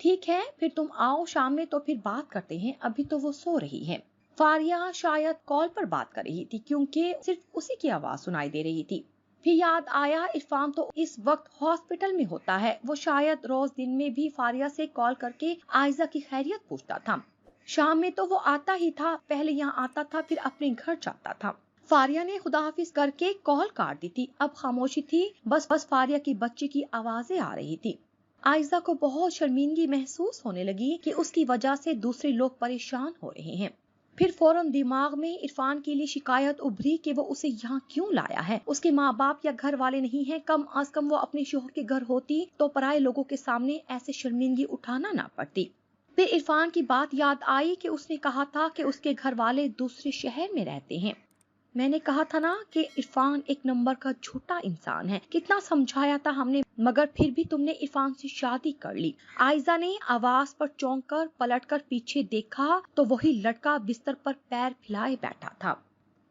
ٹھیک ہے پھر تم آؤ شام میں تو پھر بات کرتے ہیں، ابھی تو وہ سو رہی ہے۔ فاریہ شاید کال پر بات کر رہی تھی کیونکہ صرف اسی کی آواز سنائی دے رہی تھی۔ پھر یاد آیا عرفان تو اس وقت ہاسپٹل میں ہوتا ہے، وہ شاید روز دن میں بھی فاریہ سے کال کر کے عائزہ کی خیریت پوچھتا تھا۔ شام میں تو وہ آتا ہی تھا، پہلے یہاں آتا تھا پھر اپنے گھر جاتا تھا۔ فاریہ نے خدا حافظ کر کے کال کاٹ دی تھی، اب خاموشی تھی، بس فاریہ کی بچی کی آوازیں آ رہی تھی۔ عائزہ کو بہت شرمندگی محسوس ہونے لگی کہ اس کی وجہ سے دوسرے لوگ پریشان ہو رہے ہیں۔ پھر فوراً دماغ میں عرفان کے لیے شکایت ابھری کہ وہ اسے یہاں کیوں لایا ہے، اس کے ماں باپ یا گھر والے نہیں ہیں، کم از کم وہ اپنے شوہر کے گھر ہوتی تو پرائے لوگوں کے سامنے ایسے شرمندگی اٹھانا نہ پڑتی۔ پھر عرفان کی بات یاد آئی کہ اس نے کہا تھا کہ اس کے گھر والے دوسرے شہر میں رہتے ہیں۔ میں نے کہا تھا نا کہ عرفان ایک نمبر کا جھوٹا انسان ہے، کتنا سمجھایا تھا ہم نے، مگر پھر بھی تم نے عرفان سے شادی کر لی۔ عائزہ نے آواز پر چونک کر پلٹ کر پیچھے دیکھا تو وہی لڑکا بستر پر پیر پھیلائے بیٹھا تھا۔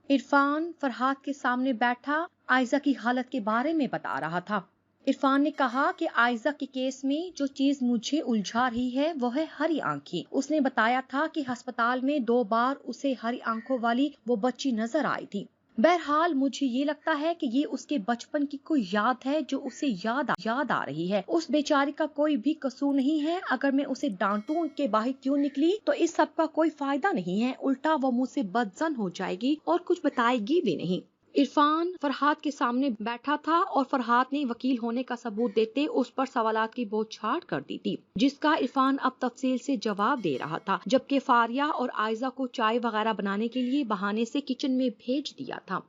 عرفان فرحات کے سامنے بیٹھا عائزہ کی حالت کے بارے میں بتا رہا تھا۔ عرفان نے کہا کہ عائزہ کے کیس میں جو چیز مجھے الجھا رہی ہے وہ ہے ہری آنکھی۔ اس نے بتایا تھا کہ ہسپتال میں 2 بار اسے ہری آنکھوں والی وہ بچی نظر آئی تھی۔ بہرحال مجھے یہ لگتا ہے کہ یہ اس کے بچپن کی کوئی یاد ہے جو اسے یاد آ رہی ہے۔ اس بیچاری کا کوئی بھی قصور نہیں ہے، اگر میں اسے ڈانٹوں کہ باہر کیوں نکلی تو اس سب کا کوئی فائدہ نہیں ہے، الٹا وہ مجھ سے بدظن ہو جائے گی اور کچھ بتائے گی بھی نہیں۔ عرفان فرحات کے سامنے بیٹھا تھا اور فرحات نے وکیل ہونے کا ثبوت دیتے اس پر سوالات کی بوچھاڑ کر دی تھی، جس کا عرفان اب تفصیل سے جواب دے رہا تھا، جبکہ فاریہ اور عائزہ کو چائے وغیرہ بنانے کے لیے بہانے سے کچن میں بھیج دیا تھا۔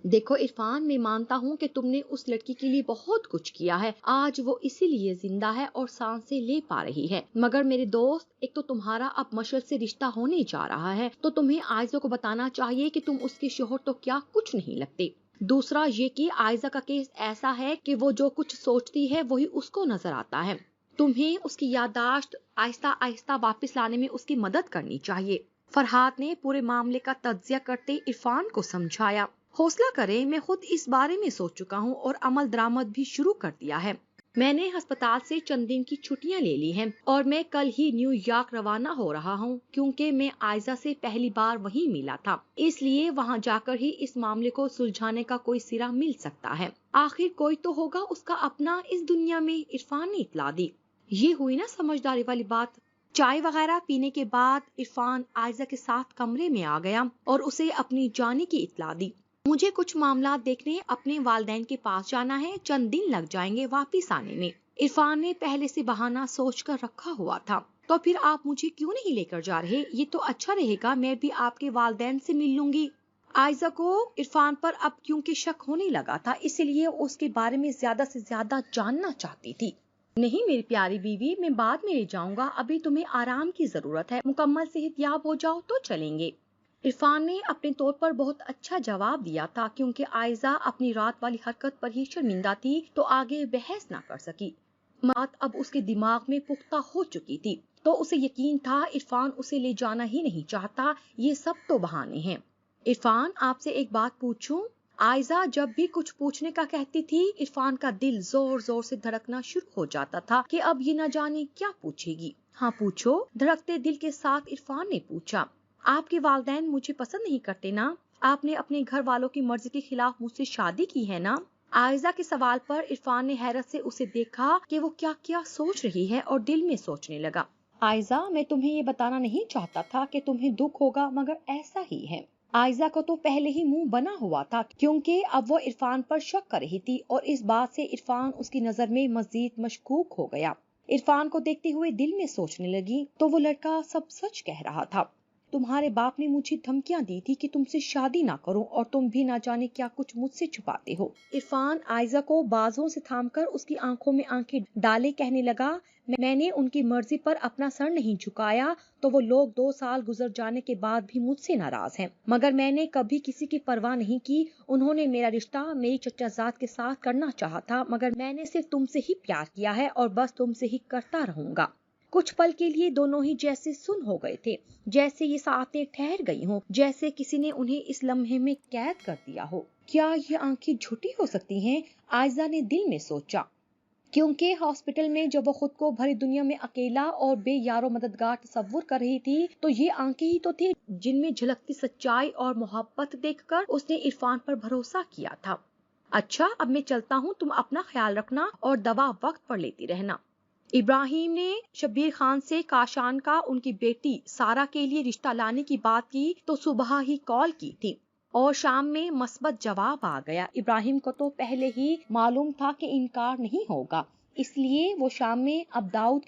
دیکھو عرفان، میں مانتا ہوں کہ تم نے اس لڑکی کے لیے بہت کچھ کیا ہے، آج وہ اسی لیے زندہ ہے اور سانسیں لے پا رہی ہے، مگر میرے دوست، ایک تو تمہارا اب مشرق سے رشتہ ہونے جا رہا ہے تو تمہیں عائزہ کو بتانا چاہیے کہ تم اس کے شوہر تو کیا کچھ نہیں لگتے۔ دوسرا یہ کہ عائزہ کا کیس ایسا ہے کہ وہ جو کچھ سوچتی ہے وہی اس کو نظر آتا ہے، تمہیں اس کی یادداشت آہستہ آہستہ واپس لانے میں اس کی مدد کرنی چاہیے۔ فرحات نے پورے معاملے کا تجزیہ کرتے عرفان کو سمجھایا۔ حوصلہ کریں، میں خود اس بارے میں سوچ چکا ہوں اور عمل درآمد بھی شروع کر دیا ہے۔ میں نے ہسپتال سے چند دن کی چھٹیاں لے لی ہیں اور میں کل ہی نیو یارک روانہ ہو رہا ہوں، کیونکہ میں عائزہ سے پہلی بار وہیں ملا تھا، اس لیے وہاں جا کر ہی اس معاملے کو سلجھانے کا کوئی سرا مل سکتا ہے۔ آخر کوئی تو ہوگا اس کا اپنا اس دنیا میں، عرفان نے اطلاع دی۔ یہ ہوئی نا سمجھداری والی بات۔ چائے وغیرہ پینے کے بعد عرفان عائزہ کے ساتھ کمرے میں آ گیا اور اسے اپنی جانے کی اطلاع دی۔ مجھے کچھ معاملات دیکھنے اپنے والدین کے پاس جانا ہے، چند دن لگ جائیں گے واپس آنے میں۔ عرفان نے پہلے سے بہانہ سوچ کر رکھا ہوا تھا۔ تو پھر آپ مجھے کیوں نہیں لے کر جا رہے؟ یہ تو اچھا رہے گا، میں بھی آپ کے والدین سے مل لوں گی۔ عائزہ کو عرفان پر اب کیونکہ شک ہونے لگا تھا، اس لیے اس کے بارے میں زیادہ سے زیادہ جاننا چاہتی تھی۔ نہیں میری پیاری بیوی، میں بعد میں لے جاؤں گا، ابھی تمہیں آرام کی ضرورت ہے، مکمل صحت یاب ہو جاؤ تو چلیں گے۔ عرفان نے اپنے طور پر بہت اچھا جواب دیا تھا، کیونکہ عائزہ اپنی رات والی حرکت پر ہی شرمندہ تھی تو آگے بحث نہ کر سکی۔ بات اب اس کے دماغ میں پختہ ہو چکی تھی تو اسے یقین تھا عرفان اسے لے جانا ہی نہیں چاہتا، یہ سب تو بہانے ہیں۔ عرفان، آپ سے ایک بات پوچھوں؟ عائزہ جب بھی کچھ پوچھنے کا کہتی تھی عرفان کا دل زور زور سے دھڑکنا شروع ہو جاتا تھا کہ اب یہ نہ جانے کیا پوچھے گی۔ ہاں پوچھو، دھڑکتے دل کے ساتھ عرفان نے پوچھا۔ آپ کے والدین مجھے پسند نہیں کرتے نا؟ آپ نے اپنے گھر والوں کی مرضی کے خلاف مجھ سے شادی کی ہے نا؟ عائزہ کے سوال پر عرفان نے حیرت سے اسے دیکھا کہ وہ کیا کیا سوچ رہی ہے اور دل میں سوچنے لگا۔ عائزہ، میں تمہیں یہ بتانا نہیں چاہتا تھا کہ تمہیں دکھ ہوگا، مگر ایسا ہی ہے۔ عائزہ کو تو پہلے ہی منہ بنا ہوا تھا، کیونکہ اب وہ عرفان پر شک کر رہی تھی اور اس بات سے عرفان اس کی نظر میں مزید مشکوک ہو گیا۔ عرفان کو دیکھتے ہوئے دل میں سوچنے لگی تو وہ لڑکا سب سچ کہہ رہا تھا۔ تمہارے باپ نے مجھے دھمکیاں دی تھی کہ تم سے شادی نہ کروں اور تم بھی نہ جانے کیا کچھ مجھ سے چھپاتے ہو۔ عرفان عائزہ کو بازوں سے تھام کر اس کی آنکھوں میں آنکھیں ڈالے کہنے لگا، میں نے ان کی مرضی پر اپنا سر نہیں جھکایا تو وہ لوگ 2 سال گزر جانے کے بعد بھی مجھ سے ناراض ہیں، مگر میں نے کبھی کسی کی پرواہ نہیں کی۔ انہوں نے میرا رشتہ میری چچا زاد کے ساتھ کرنا چاہا تھا، مگر میں نے صرف تم سے ہی پیار کیا ہے اور بس تم سے ہی کرتا رہوں گا۔ کچھ پل کے لیے دونوں ہی جیسے سن ہو گئے تھے، جیسے یہ ساعتیں ٹھہر گئی ہوں، جیسے کسی نے انہیں اس لمحے میں قید کر دیا ہو۔ کیا یہ آنکھیں جھوٹی ہو سکتی ہیں؟ عائزہ نے دل میں سوچا۔ کیونکہ ہاسپٹل میں جب وہ خود کو بھری دنیا میں اکیلا اور بے یار و مددگار تصور کر رہی تھی تو یہ آنکھیں ہی تو تھی جن میں جھلکتی سچائی اور محبت دیکھ کر اس نے عرفان پر بھروسہ کیا تھا۔ اچھا اب میں چلتا ہوں، تم اپنا خیال رکھنا اور دوا وقت پر لیتی رہنا۔ ابراہیم نے شبیر خان سے کاشان کا ان کی بیٹی سارا کے لیے رشتہ لانے کی بات کی تو صبح ہی کال کی تھی اور شام میں مثبت جواب آ گیا۔ ابراہیم کو تو پہلے ہی معلوم تھا کہ انکار نہیں ہوگا، اس لیے وہ شام میں اب داؤد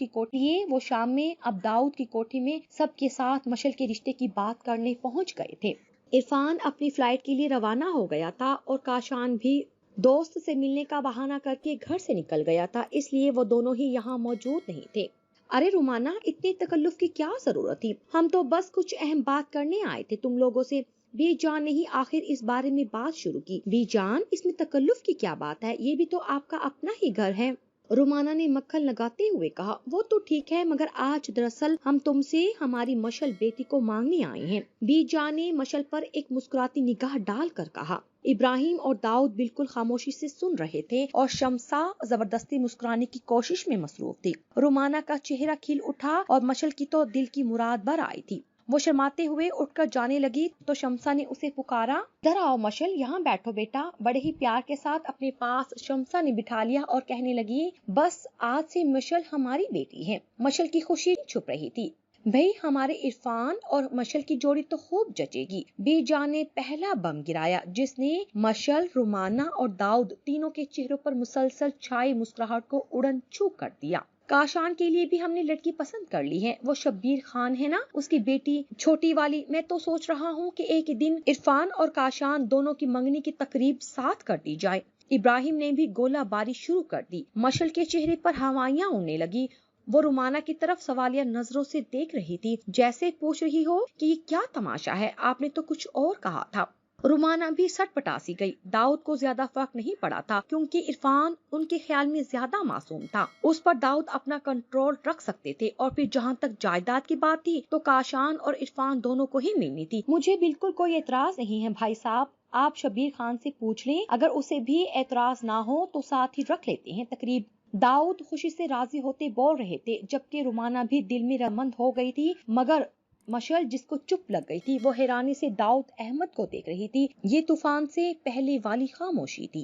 کی کوٹھی میں سب کے ساتھ مشل کے رشتے کی بات کرنے پہنچ گئے تھے۔ عرفان اپنی فلائٹ کے لیے روانہ ہو گیا تھا اور کاشان بھی دوست سے ملنے کا بہانہ کر کے گھر سے نکل گیا تھا، اس لیے وہ دونوں ہی یہاں موجود نہیں تھے۔ ارے رومانہ، اتنی تکلف کی کیا ضرورت تھی؟ ہم تو بس کچھ اہم بات کرنے آئے تھے تم لوگوں سے۔ بی جان نے ہی آخر اس بارے میں بات شروع کی۔ بی جان، اس میں تکلف کی کیا بات ہے؟ یہ بھی تو آپ کا اپنا ہی گھر ہے۔ رومانہ نے مکھن لگاتے ہوئے کہا۔ وہ تو ٹھیک ہے، مگر آج دراصل ہم تم سے ہماری مشل بیٹی کو مانگنے آئے ہیں۔ بی جان نے مشل پر ایک مسکراتی نگاہ ڈال کر کہا۔ ابراہیم اور داؤد بالکل خاموشی سے سن رہے تھے اور شمسا زبردستی مسکرانے کی کوشش میں مصروف تھی۔ رومانہ کا چہرہ کھل اٹھا اور مشل کی تو دل کی مراد بھر آئی تھی۔ وہ شرماتے ہوئے اٹھ کر جانے لگی تو شمسا نے اسے پکارا۔ ادھر آؤ مشل، یہاں بیٹھو بیٹا۔ بڑے ہی پیار کے ساتھ اپنے پاس شمسا نے بٹھا لیا اور کہنے لگی، بس آج سے مشل ہماری بیٹی ہے۔ مشل کی خوشی چھپ رہی تھی۔ بھئی ہمارے عرفان اور مشل کی جوڑی تو خوب جچے گی۔ بی جان نے پہلا بم گرایا جس نے مشل، رومانہ اور داؤد تینوں کے چہروں پر مسلسل چھائی مسکراہٹ کو اڑن چھو کر دیا۔ کاشان کے لیے بھی ہم نے لڑکی پسند کر لی ہے، وہ شبیر خان ہے نا، اس کی بیٹی چھوٹی والی۔ میں تو سوچ رہا ہوں کہ ایک دن عرفان اور کاشان دونوں کی منگنی کی تقریب ساتھ کر دی جائے۔ ابراہیم نے بھی گولہ باری شروع کر دی۔ مشل کے چہرے پر ہوائیاں اڑنے لگی۔ وہ رومانہ کی طرف سوالیہ نظروں سے دیکھ رہی تھی، جیسے پوچھ رہی ہو کہ یہ کیا تماشا ہے، آپ نے تو کچھ اور کہا تھا۔ رومانہ بھی سٹ پٹاسی گئی۔ داؤد کو زیادہ فرق نہیں پڑا تھا کیونکہ عرفان ان کے خیال میں زیادہ معصوم تھا، اس پر داؤد اپنا کنٹرول رکھ سکتے تھے، اور پھر جہاں تک جائیداد کی بات تھی تو کاشان اور عرفان دونوں کو ہی ملنی تھی۔ مجھے بالکل کوئی اعتراض نہیں ہے بھائی صاحب، آپ شبیر خان سے پوچھ لیں، اگر اسے بھی اعتراض نہ ہو تو ساتھ ہی رکھ لیتے ہیں تقریب۔ داؤد خوشی سے راضی ہوتے بول رہے تھے، جبکہ رومانہ بھی دل میں رمند ہو گئی تھی، مگر مشل جس کو چپ لگ گئی تھی وہ حیرانی سے داؤد احمد کو دیکھ رہی تھی۔ یہ طوفان سے پہلے والی خاموشی تھی۔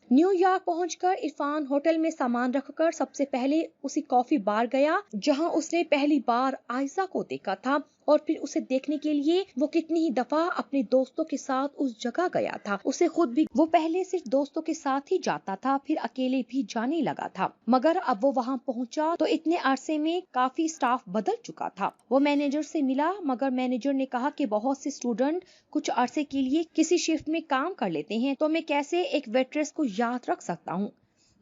نیو یارک پہنچ کر عرفان ہوٹل میں سامان رکھ کر سب سے پہلے اسی کافی بار گیا جہاں اس نے پہلی بار عائزہ کو دیکھا تھا، اور پھر اسے دیکھنے کے لیے وہ کتنی ہی دفعہ اپنے دوستوں کے ساتھ اس جگہ گیا تھا۔ اسے خود بھی وہ پہلے صرف دوستوں کے ساتھ ہی جاتا تھا، پھر اکیلے بھی جانے لگا تھا، مگر اب وہ وہاں پہنچا تو اتنے عرصے میں کافی سٹاف بدل چکا تھا۔ وہ مینیجر سے ملا، مگر مینیجر نے کہا کہ بہت سے اسٹوڈنٹ کچھ عرصے کے لیے کسی شفٹ میں کام کر لیتے ہیں، تو میں کیسے ایک ویٹریس کو یاد رکھ سکتا ہوں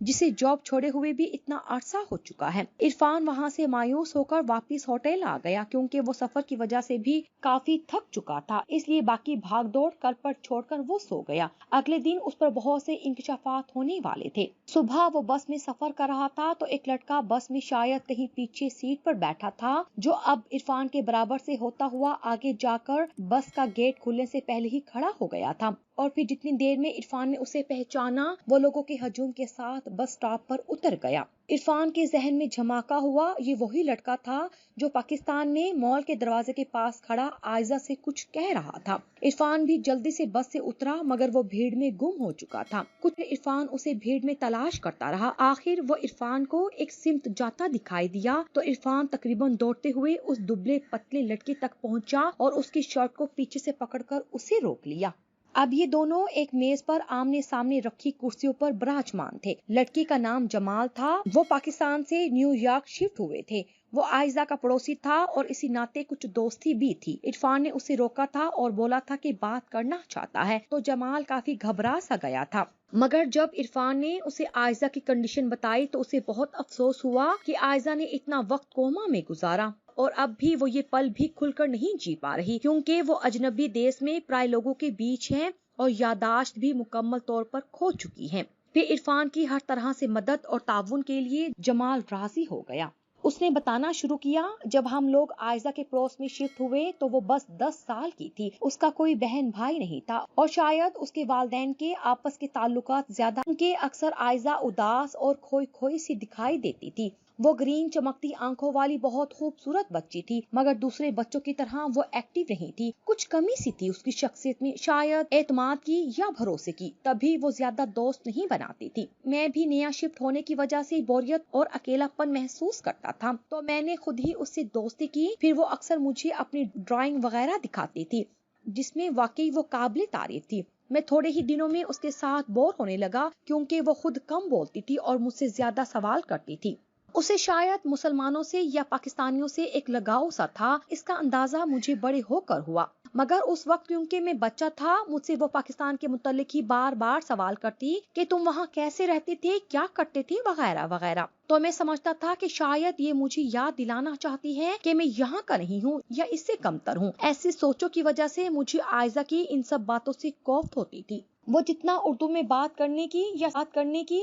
جسے جاب چھوڑے ہوئے بھی اتنا عرصہ ہو چکا ہے۔ عرفان وہاں سے مایوس ہو کر واپس ہوٹل آ گیا کیونکہ وہ سفر کی وجہ سے بھی کافی تھک چکا تھا، اس لیے باقی بھاگ دوڑ کل پر چھوڑ کر وہ سو گیا۔ اگلے دن اس پر بہت سے انکشافات ہونے والے تھے۔ صبح وہ بس میں سفر کر رہا تھا تو ایک لڑکا بس میں شاید کہیں پیچھے سیٹ پر بیٹھا تھا جو اب عرفان کے برابر سے ہوتا ہوا آگے جا کر بس کا گیٹ کھلنے سے پہلے ہی کھڑا ہو گیا تھا، اور پھر جتنی دیر میں عرفان نے اسے پہچانا وہ لوگوں کے ہجوم کے ساتھ بس سٹاپ پر اتر گیا۔ عرفان کے ذہن میں جھماکا ہوا، یہ وہی لڑکا تھا جو پاکستان میں مال کے دروازے کے پاس کھڑا عائزہ سے کچھ کہہ رہا تھا۔ عرفان بھی جلدی سے بس سے اترا مگر وہ بھیڑ میں گم ہو چکا تھا۔ کچھ عرفان اسے بھیڑ میں تلاش کرتا رہا، آخر وہ عرفان کو ایک سمت جاتا دکھائی دیا تو عرفان تقریباً دوڑتے ہوئے اس دبلے پتلے لڑکے تک پہنچا اور اس کی شرٹ کو پیچھے سے پکڑ کر اسے روک لیا۔ اب یہ دونوں ایک میز پر آمنے سامنے رکھی کرسیوں پر براجمان تھے۔ لڑکی کا نام جمال تھا، وہ پاکستان سے نیو یارک شفٹ ہوئے تھے، وہ عائزہ کا پڑوسی تھا اور اسی ناطے کچھ دوستی بھی تھی۔ عرفان نے اسے روکا تھا اور بولا تھا کہ بات کرنا چاہتا ہے تو جمال کافی گھبرا سا گیا تھا، مگر جب عرفان نے اسے عائزہ کی کنڈیشن بتائی تو اسے بہت افسوس ہوا کہ عائزہ نے اتنا وقت کوما میں گزارا اور اب بھی وہ یہ پل بھی کھل کر نہیں جی پا رہی کیونکہ وہ اجنبی دیش میں پرائے لوگوں کے بیچ ہے اور یادداشت بھی مکمل طور پر کھو چکی ہے۔ پھر عرفان کی ہر طرح سے مدد اور تعاون کے لیے جمال راضی ہو گیا۔ اس نے بتانا شروع کیا جب ہم لوگ عائزہ کے پڑوس میں شفٹ ہوئے تو وہ بس 10 سال کی تھی، اس کا کوئی بہن بھائی نہیں تھا اور شاید اس کے والدین کے آپس کے تعلقات زیادہ کہ اکثر عائزہ اداس اور کھوئی کھوئی سی دکھائی دیتی تھی۔ وہ گرین چمکتی آنکھوں والی بہت خوبصورت بچی تھی، مگر دوسرے بچوں کی طرح وہ ایکٹیو نہیں تھی۔ کچھ کمی سی تھی اس کی شخصیت میں، شاید اعتماد کی یا بھروسے کی، تبھی وہ زیادہ دوست نہیں بناتی تھی۔ میں بھی نیا شفٹ ہونے کی وجہ سے بوریت اور اکیلا پن محسوس کرتا تھا، تو میں نے خود ہی اس سے دوستی کی۔ پھر وہ اکثر مجھے اپنی ڈرائنگ وغیرہ دکھاتی تھی جس میں واقعی وہ قابل تعریف تھی۔ میں تھوڑے ہی دنوں میں اس کے ساتھ بور ہونے لگا کیونکہ وہ خود کم بولتی تھی اور مجھ سے زیادہ سوال کرتی تھی۔ اسے شاید مسلمانوں سے یا پاکستانیوں سے ایک لگاؤ سا تھا، اس کا اندازہ مجھے بڑے ہو کر ہوا، مگر اس وقت کیونکہ میں بچہ تھا مجھ سے وہ پاکستان کے متعلق ہی بار بار سوال کرتی کہ تم وہاں کیسے رہتے تھے، کیا کرتے تھے، وغیرہ وغیرہ۔ تو میں سمجھتا تھا کہ شاید یہ مجھے یاد دلانا چاہتی ہے کہ میں یہاں کا نہیں ہوں یا اس سے کمتر ہوں۔ ایسی سوچوں کی وجہ سے مجھے عائزہ کی ان سب باتوں سے کوفت ہوتی تھی۔ وہ جتنا اردو میں بات کرنے کی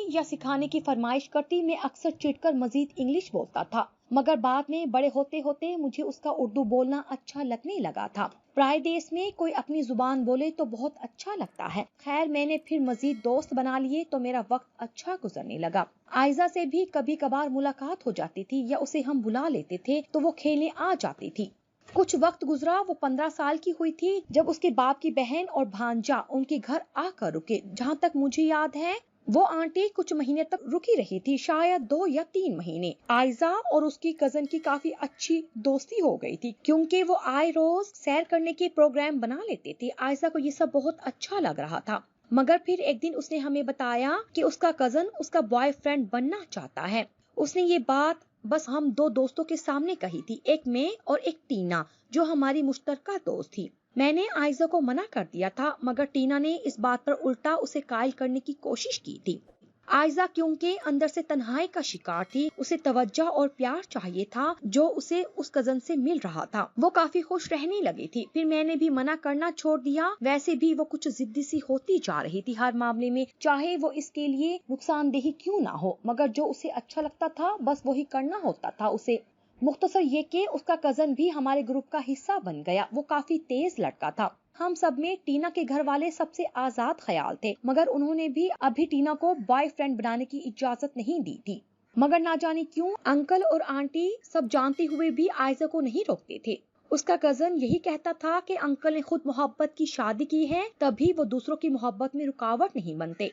یا سکھانے کی فرمائش کرتی، میں اکثر چڑ کر مزید انگلش بولتا تھا، مگر بعد میں بڑے ہوتے ہوتے مجھے اس کا اردو بولنا اچھا لگنے لگا تھا۔ پرائے دیس میں کوئی اپنی زبان بولے تو بہت اچھا لگتا ہے۔ خیر میں نے پھر مزید دوست بنا لیے تو میرا وقت اچھا گزرنے لگا۔ عائزہ سے بھی کبھی کبھار ملاقات ہو جاتی تھی یا اسے ہم بلا لیتے تھے تو وہ کھیلنے آ جاتی تھی۔ کچھ وقت گزرا، وہ 15 سال کی ہوئی تھی جب اس کے باپ کی بہن اور بھانجا ان کے گھر آ کر رکے۔ جہاں تک مجھے یاد ہے وہ آنٹی کچھ مہینے تک رکی رہی تھی، شاید 2 یا 3 مہینے۔ عائزہ اور اس کی کزن کی کافی اچھی دوستی ہو گئی تھی کیونکہ وہ آئے روز سیر کرنے کے پروگرام بنا لیتے تھے۔ عائزہ کو یہ سب بہت اچھا لگ رہا تھا، مگر پھر ایک دن اس نے ہمیں بتایا کہ اس کا کزن اس کا بوائے فرینڈ بننا چاہتا ہے۔ اس نے یہ بات بس ہم 2 دوستوں کے سامنے کہی تھی، ایک میں اور ایک ٹینا جو ہماری مشترکہ دوست تھی۔ میں نے عائزہ کو منع کر دیا تھا، مگر ٹینا نے اس بات پر الٹا اسے قائل کرنے کی کوشش کی تھی۔ عائزہ کیونکہ اندر سے تنہائی کا شکار تھی، اسے توجہ اور پیار چاہیے تھا جو اسے اس کزن سے مل رہا تھا۔ وہ کافی خوش رہنے لگی تھی، پھر میں نے بھی منع کرنا چھوڑ دیا۔ ویسے بھی وہ کچھ ضدی سی ہوتی جا رہی تھی ہر معاملے میں، چاہے وہ اس کے لیے نقصان دہ کیوں نہ ہو، مگر جو اسے اچھا لگتا تھا بس وہی کرنا ہوتا تھا اسے۔ مختصر یہ کہ اس کا کزن بھی ہمارے گروپ کا حصہ بن گیا۔ وہ کافی تیز لڑکا تھا۔ ہم سب میں ٹینا کے گھر والے سب سے آزاد خیال تھے، مگر انہوں نے بھی ابھی ٹینا کو بوائے فرینڈ بنانے کی اجازت نہیں دی تھی۔ مگر نہ جانے کیوں انکل اور آنٹی سب جانتے ہوئے بھی عائزہ کو نہیں روکتے تھے۔ اس کا کزن یہی کہتا تھا کہ انکل نے خود محبت کی شادی کی ہے، تبھی وہ دوسروں کی محبت میں رکاوٹ نہیں بنتے۔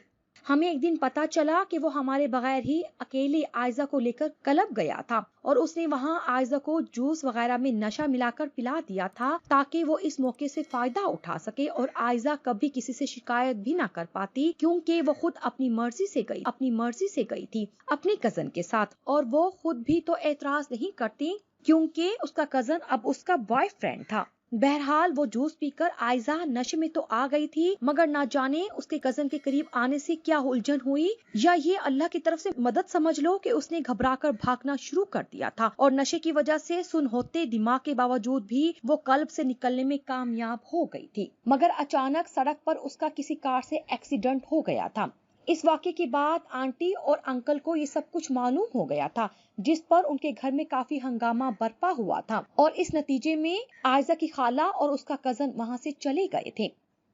ہمیں ایک دن پتا چلا کہ وہ ہمارے بغیر ہی اکیلے عائزہ کو لے کر کلب گیا تھا اور اس نے وہاں عائزہ کو جوس وغیرہ میں نشہ ملا کر پلا دیا تھا تاکہ وہ اس موقع سے فائدہ اٹھا سکے اور عائزہ کبھی کسی سے شکایت بھی نہ کر پاتی کیونکہ وہ خود اپنی مرضی سے گئی تھی اپنی کزن کے ساتھ، اور وہ خود بھی تو اعتراض نہیں کرتی کیونکہ اس کا کزن اب اس کا بوائے فرینڈ تھا۔ بہرحال وہ جوس پی کر عائزہ نشے میں تو آ گئی تھی، مگر نہ جانے اس کے کزن کے قریب آنے سے کیا الجھن ہوئی، یا یہ اللہ کی طرف سے مدد سمجھ لو کہ اس نے گھبرا کر بھاگنا شروع کر دیا تھا اور نشے کی وجہ سے سن ہوتے دماغ کے باوجود بھی وہ قلب سے نکلنے میں کامیاب ہو گئی تھی، مگر اچانک سڑک پر اس کا کسی کار سے ایکسیڈنٹ ہو گیا تھا۔ اس واقعے کے بعد آنٹی اور انکل کو یہ سب کچھ معلوم ہو گیا تھا، جس پر ان کے گھر میں کافی ہنگامہ برپا ہوا تھا اور اس نتیجے میں عائزہ کی خالہ اور اس کا کزن وہاں سے چلے گئے تھے۔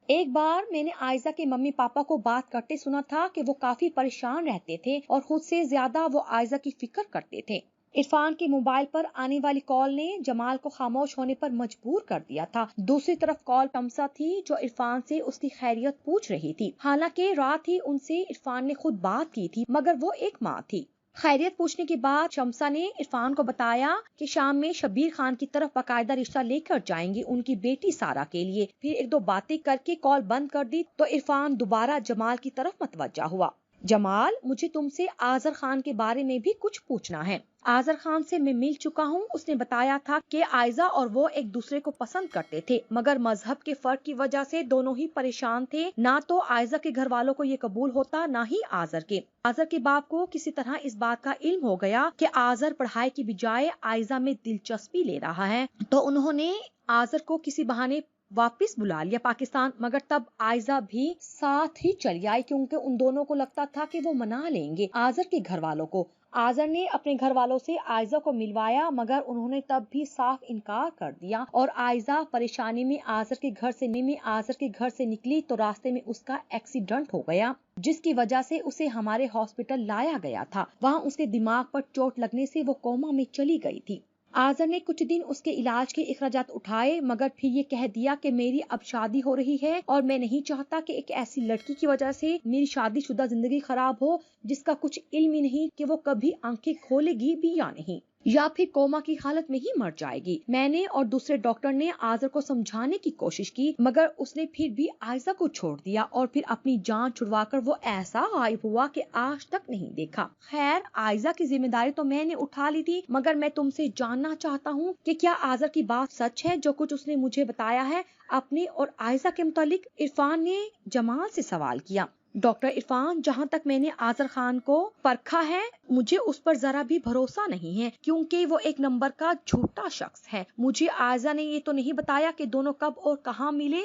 ایک بار میں نے عائزہ کے ممی پاپا کو بات کرتے سنا تھا کہ وہ کافی پریشان رہتے تھے اور خود سے زیادہ وہ عائزہ کی فکر کرتے تھے۔ عرفان کے موبائل پر آنے والی کال نے جمال کو خاموش ہونے پر مجبور کر دیا تھا۔ دوسری طرف کال شمسہ تھی جو عرفان سے اس کی خیریت پوچھ رہی تھی، حالانکہ رات ہی ان سے عرفان نے خود بات کی تھی، مگر وہ ایک ماں تھی۔ خیریت پوچھنے کے بعد شمسہ نے عرفان کو بتایا کہ شام میں شبیر خان کی طرف باقاعدہ رشتہ لے کر جائیں گے ان کی بیٹی سارا کے لیے۔ پھر 1-2 باتیں کر کے کال بند کر دی تو عرفان دوبارہ جمال کی طرف متوجہ ہوا۔ جمال، مجھے تم سے آذر خان کے بارے میں بھی کچھ پوچھنا ہے۔ آذر خان سے میں مل چکا ہوں، اس نے بتایا تھا کہ عائزہ اور وہ ایک دوسرے کو پسند کرتے تھے، مگر مذہب کے فرق کی وجہ سے دونوں ہی پریشان تھے۔ نہ تو عائزہ کے گھر والوں کو یہ قبول ہوتا، نہ ہی آذر کے۔ آذر کے باپ کو کسی طرح اس بات کا علم ہو گیا کہ آذر پڑھائی کی بجائے عائزہ میں دلچسپی لے رہا ہے، تو انہوں نے آذر کو کسی بہانے واپس بلا لیا پاکستان، مگر تب عائزہ بھی ساتھ ہی چلی آئی کیونکہ ان دونوں کو لگتا تھا کہ وہ منا لیں گے آذر کے گھر والوں کو۔ آذر نے اپنے گھر والوں سے عائزہ کو ملوایا مگر انہوں نے تب بھی صاف انکار کر دیا اور عائزہ پریشانی میں آذر کے گھر سے نکلی تو راستے میں اس کا ایکسیڈنٹ ہو گیا جس کی وجہ سے اسے ہمارے ہاسپٹل لایا گیا تھا۔ وہاں اس کے دماغ پر چوٹ لگنے سے وہ کوما میں چلی گئی تھی۔ آذر نے کچھ دن اس کے علاج کے اخراجات اٹھائے مگر پھر یہ کہہ دیا کہ میری اب شادی ہو رہی ہے اور میں نہیں چاہتا کہ ایک ایسی لڑکی کی وجہ سے میری شادی شدہ زندگی خراب ہو جس کا کچھ علم ہی نہیں کہ وہ کبھی آنکھیں کھولے گی بھی یا نہیں یا پھر کوما کی حالت میں ہی مر جائے گی۔ میں نے اور دوسرے ڈاکٹر نے آذر کو سمجھانے کی کوشش کی مگر اس نے پھر بھی عائزہ کو چھوڑ دیا اور پھر اپنی جان چھڑوا کر وہ ایسا غائب ہوا کہ آج تک نہیں دیکھا۔ خیر عائزہ کی ذمہ داری تو میں نے اٹھا لی تھی مگر میں تم سے جاننا چاہتا ہوں کہ کیا آذر کی بات سچ ہے جو کچھ اس نے مجھے بتایا ہے اپنے اور عائزہ کے متعلق؟ عرفان نے جمال سے سوال کیا۔ ڈاکٹر عرفان، جہاں تک میں نے آذر خان کو پرکھا ہے مجھے اس پر ذرا بھی بھروسہ نہیں ہے کیونکہ وہ ایک نمبر کا جھوٹا شخص ہے۔ مجھے عائزہ نے یہ تو نہیں بتایا کہ دونوں کب اور کہاں ملے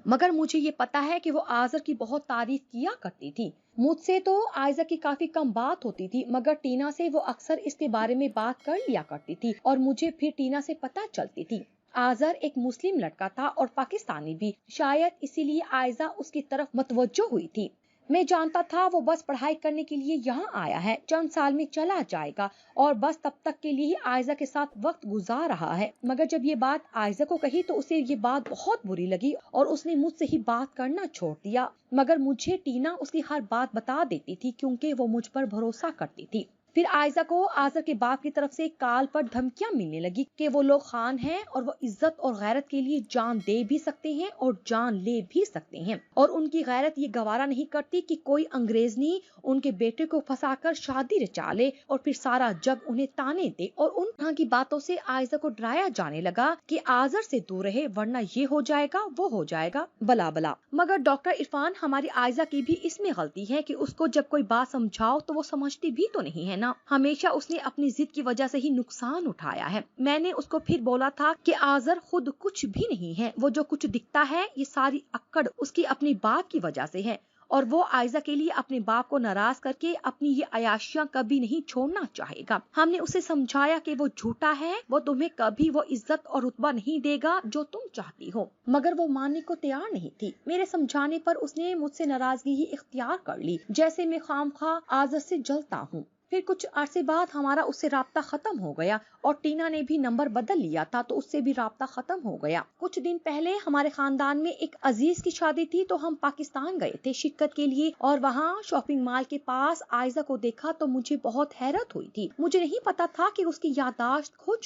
مگر مجھے یہ پتا ہے کہ وہ آذر کی بہت تعریف کیا کرتی تھی۔ مجھ سے تو عائزہ کی کافی کم بات ہوتی تھی مگر ٹینا سے وہ اکثر اس کے بارے میں بات کر لیا کرتی تھی اور مجھے پھر ٹینا سے پتہ چلتی تھی۔ آذر ایک مسلم لڑکا تھا اور پاکستانی بھی، شاید اسی لیے عائزہ اس کی طرف متوجہ ہوئی تھی۔ میں جانتا تھا وہ بس پڑھائی کرنے کے لیے یہاں آیا ہے، چند سال میں چلا جائے گا اور بس تب تک کے لیے ہی عائزہ کے ساتھ وقت گزار رہا ہے۔ مگر جب یہ بات عائزہ کو کہی تو اسے یہ بات بہت بری لگی اور اس نے مجھ سے ہی بات کرنا چھوڑ دیا مگر مجھے ٹینا اس کی ہر بات بتا دیتی تھی کیونکہ وہ مجھ پر بھروسہ کرتی تھی۔ پھر عائزہ کو آذر کے باپ کی طرف سے کال پر دھمکیاں ملنے لگی کہ وہ لوگ خان ہیں اور وہ عزت اور غیرت کے لیے جان دے بھی سکتے ہیں اور جان لے بھی سکتے ہیں اور ان کی غیرت یہ گوارا نہیں کرتی کہ کوئی انگریزنی ان کے بیٹے کو پھنسا کر شادی رچا لے اور پھر سارا جگ انہیں تانے دے اور ان طرح کی باتوں سے عائزہ کو ڈرایا جانے لگا کہ آذر سے دور رہے ورنہ یہ ہو جائے گا وہ ہو جائے گا بلا بلا۔ مگر ڈاکٹر عرفان، ہماری عائزہ کی بھی اس میں غلطی ہے کہ اس کو جب کوئی بات سمجھاؤ تو وہ سمجھتی بھی تو نہیں ہے نا، ہمیشہ اس نے اپنی ضد کی وجہ سے ہی نقصان اٹھایا ہے۔ میں نے اس کو پھر بولا تھا کہ آذر خود کچھ بھی نہیں ہے، وہ جو کچھ دکھتا ہے یہ ساری اکڑ اس کی اپنی باپ کی وجہ سے ہے اور وہ عائزہ کے لیے اپنے باپ کو ناراض کر کے اپنی یہ عیاشیاں کبھی نہیں چھوڑنا چاہے گا۔ ہم نے اسے سمجھایا کہ وہ جھوٹا ہے، وہ تمہیں کبھی وہ عزت اور رتبہ نہیں دے گا جو تم چاہتی ہو، مگر وہ ماننے کو تیار نہیں تھی۔ میرے سمجھانے پر اس نے مجھ سے ناراضگی ہی اختیار کر لی، جیسے میں خواہ آذر سے جلتا ہوں۔ پھر کچھ عرصے بعد ہمارا اس سے رابطہ ختم ہو گیا اور ٹینا نے بھی نمبر بدل لیا تھا تو اس سے بھی رابطہ ختم ہو گیا۔ کچھ دن پہلے ہمارے خاندان میں ایک عزیز کی شادی تھی تو ہم پاکستان گئے تھے شرکت کے لیے اور وہاں شاپنگ مال کے پاس عائزہ کو دیکھا تو مجھے بہت حیرت ہوئی تھی۔ مجھے نہیں پتا تھا کہ اس کی یادداشت کھو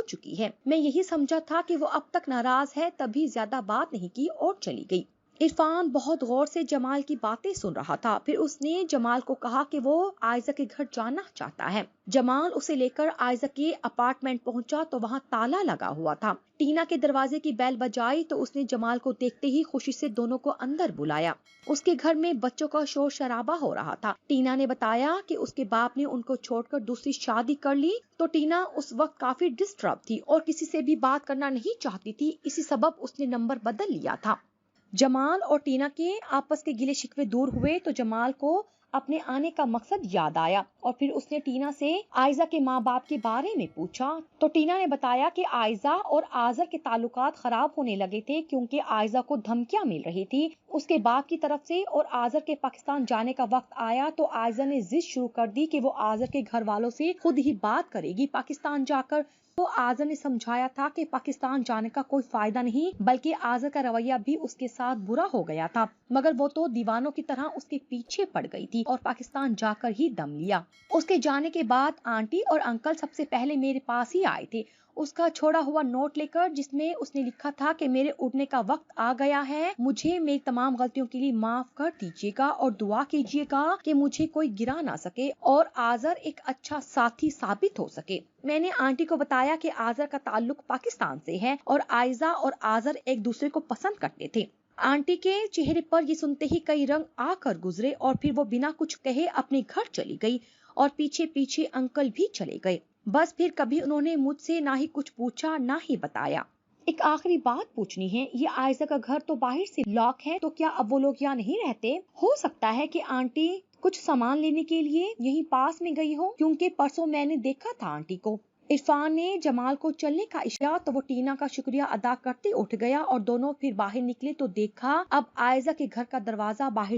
چکی ہے۔ میں یہی سمجھا تھا کہ وہ اب تک ناراض ہے، تبھی زیادہ بات نہیں کی اور چلی گئی۔ عرفان بہت غور سے جمال کی باتیں سن رہا تھا، پھر اس نے جمال کو کہا کہ وہ عائزہ کے گھر جانا چاہتا ہے۔ جمال اسے لے کر عائزہ کے اپارٹمنٹ پہنچا تو وہاں تالا لگا ہوا تھا۔ ٹینا کے دروازے کی بیل بجائی تو اس نے جمال کو دیکھتے ہی خوشی سے دونوں کو اندر بلایا۔ اس کے گھر میں بچوں کا شور شرابہ ہو رہا تھا۔ ٹینا نے بتایا کہ اس کے باپ نے ان کو چھوڑ کر دوسری شادی کر لی تو ٹینا اس وقت کافی ڈسٹرب تھی اور کسی سے بھی بات کرنا نہیں چاہتی تھی، اسی سبب اس نے نمبر بدل لیا تھا۔ جمال اور ٹینا کے آپس کے گلے شکوے دور ہوئے تو جمال کو اپنے آنے کا مقصد یاد آیا اور پھر اس نے ٹینا سے عائزہ کے ماں باپ کے بارے میں پوچھا تو ٹینا نے بتایا کہ عائزہ اور آذر کے تعلقات خراب ہونے لگے تھے کیونکہ عائزہ کو دھمکیاں مل رہی تھی اس کے باپ کی طرف سے اور آذر کے پاکستان جانے کا وقت آیا تو عائزہ نے ضد شروع کر دی کہ وہ آذر کے گھر والوں سے خود ہی بات کرے گی پاکستان جا کر۔ تو آذر نے سمجھایا تھا کہ پاکستان جانے کا کوئی فائدہ نہیں بلکہ آذر کا رویہ بھی اس کے ساتھ برا ہو گیا تھا، مگر وہ تو دیوانوں کی طرح اس کے پیچھے پڑ گئی تھی اور پاکستان جا کر ہی دم لیا۔ اس کے جانے کے بعد آنٹی اور انکل سب سے پہلے میرے پاس ہی آئے تھے اس کا چھوڑا ہوا نوٹ لے کر جس میں اس نے لکھا تھا کہ میرے اڑنے کا وقت آ گیا ہے، مجھے میری تمام غلطیوں کے لیے معاف کر دیجیے گا اور دعا کیجیے گا کہ مجھے کوئی گرا نہ سکے اور آذر ایک اچھا ساتھی ثابت ہو سکے۔ میں نے آنٹی کو بتایا کہ آذر کا تعلق پاکستان سے ہے اور عائزہ اور آذر ایک دوسرے کو پسند کرتے تھے۔ آنٹی کے چہرے پر یہ سنتے ہی کئی رنگ آ کر گزرے اور پھر وہ بنا کچھ کہے اپنے گھر چلی گئی اور پیچھے پیچھے انکل بھی چلے گئے۔ بس پھر کبھی انہوں نے مجھ سے نہ ہی کچھ پوچھا نہ ہی بتایا۔ ایک آخری بات پوچھنی ہے، یہ عائزہ کا گھر تو باہر سے لاک ہے تو کیا اب وہ لوگ یہاں نہیں رہتے؟ ہو سکتا ہے کہ آنٹی کچھ سامان لینے کے لیے یہیں پاس میں گئی ہو؟ کیونکہ پرسوں میں نے دیکھا تھا آنٹی کو۔ عرفان نے جمال کو چلنے کا اشارہ تو وہ ٹینا کا شکریہ ادا کرتے اٹھ گیا اور دونوں پھر باہر نکلے تو دیکھا اب عائزہ کے گھر کا دروازہ باہر